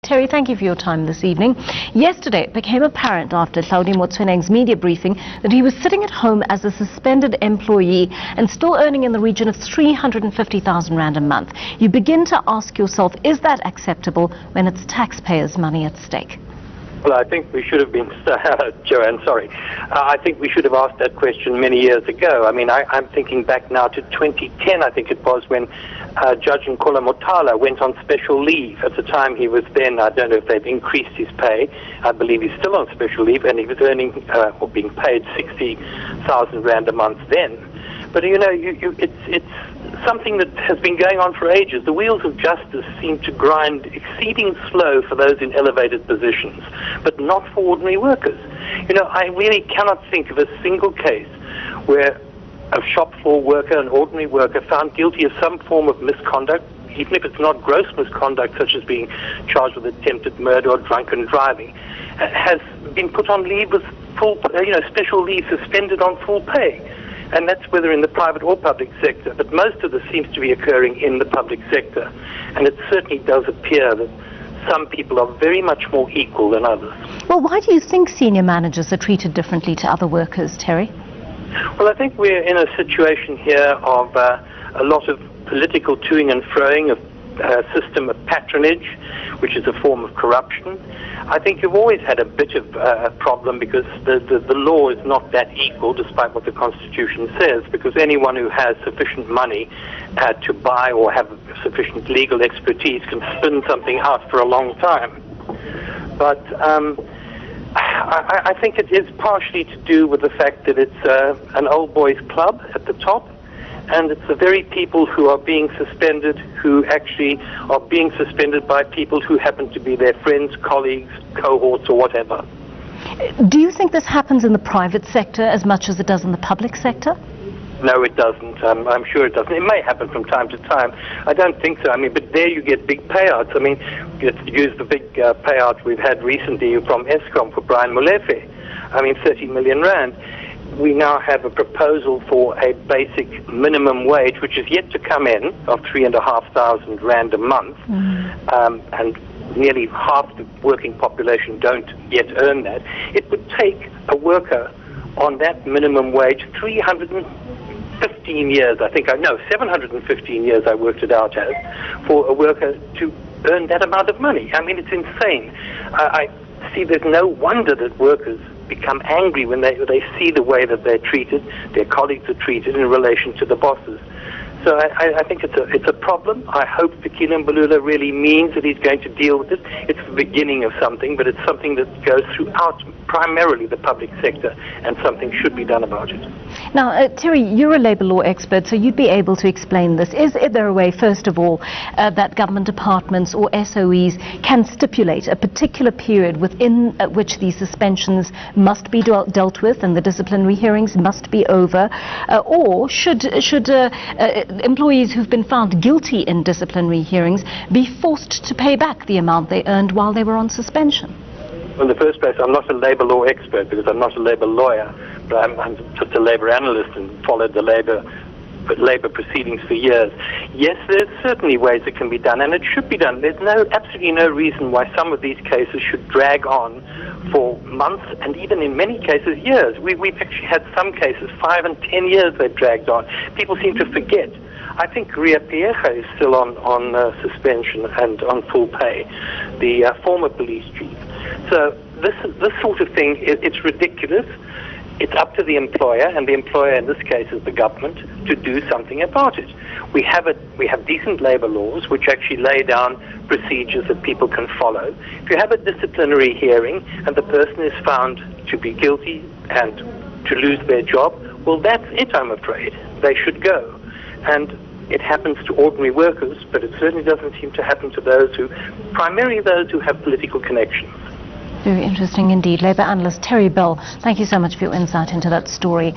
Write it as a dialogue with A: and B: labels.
A: Terry, thank you for your time this evening. Yesterday, it became apparent after Hlaudi Motsoeneng's media briefing that he was sitting at home as a suspended employee and still earning in the region of 350,000 rand a month. You begin to ask yourself, is that acceptable when it's taxpayers' money at stake?
B: Well, I think we should have been, Joanne, sorry. I think we should have asked that question many years ago. I mean, I'm thinking back now to 2010, I think it was, when Judge Nkola Motala went on special leave. At the time he was then, I don't know if they've increased his pay. I believe he's still on special leave, and he was earning or being paid 60,000 rand a month then. But, you know, it's something that has been going on for ages. The wheels of justice seem to grind exceeding slow for those in elevated positions, but not for ordinary workers. You know, I really cannot think of a single case where a shop floor worker, an ordinary worker, found guilty of some form of misconduct, even if it's not gross misconduct, such as being charged with attempted murder or drunken driving, has been put on leave with full, special leave, suspended on full pay. And that's whether in the private or public sector. But most of this seems to be occurring in the public sector. And it certainly does appear that some people are very much more equal than others.
A: Well, why do you think senior managers are treated differently to other workers, Terry?
B: Well, I think we're in a situation here of a lot of political toing and froing, a system of patronage, which is a form of corruption. I think you've always had a bit of a problem because the law is not that equal, despite what the Constitution says, because anyone who has sufficient money to buy or have sufficient legal expertise can spin something out for a long time. But I think it is partially to do with the fact that it's an old boys club at the top, and it's the very people who are being suspended who actually are being suspended by people who happen to be their friends, colleagues, cohorts, or whatever.
A: Do you think this happens in the private sector as much as it does in the public sector?
B: No, it doesn't. I'm sure it doesn't. It may happen from time to time. I don't think so. I mean, but there you get big payouts. I mean, let's use the big payout we've had recently from Eskom for Brian Molefe. I mean, 30 million rand. We now have a proposal for a basic minimum wage, which is yet to come in, of 3,500 rand a month, and nearly half the working population don't yet earn that. It would take a worker on that minimum wage 315 years, I think, 715 years I worked it out as, for a worker to earn that amount of money. I mean, it's insane. I see there's no wonder that workers become angry when they see the way that they're treated, their colleagues are treated in relation to the bosses. So I think it's a problem. I hope Fikile Mbalula really means that he's going to deal with it. It's the beginning of something, but it's something that goes throughout primarily the public sector, and something should be done about it.
A: Now, Terry, you're a labour law expert, so you'd be able to explain this. Is there a way, first of all, that government departments or SOEs can stipulate a particular period within which these suspensions must be dealt with and the disciplinary hearings must be over? Or should employees who've been found guilty in disciplinary hearings be forced to pay back the amount they earned while they were on suspension?
B: Well, in the first place, I'm not a labour law expert because I'm not a labour lawyer, but I'm just a labour analyst and followed the labour proceedings for years. Yes, there's certainly ways it can be done, and it should be done. There's absolutely no reason why some of these cases should drag on for months and even in many cases years. We've actually had some cases 5 and 10 years they've dragged on. People seem to forget. I think Riah Phiyega is still on suspension and on full pay, the former police chief. So this sort of thing, it's ridiculous. It's up to the employer, and the employer in this case is the government, to do something about it. We have decent labour laws which actually lay down procedures that people can follow. If you have a disciplinary hearing and the person is found to be guilty and to lose their job, well, that's it, I'm afraid. They should go. And it happens to ordinary workers, but it certainly doesn't seem to happen to primarily those who have political connections.
A: Very interesting indeed. Labour analyst Terry Bell, thank you so much for your insight into that story.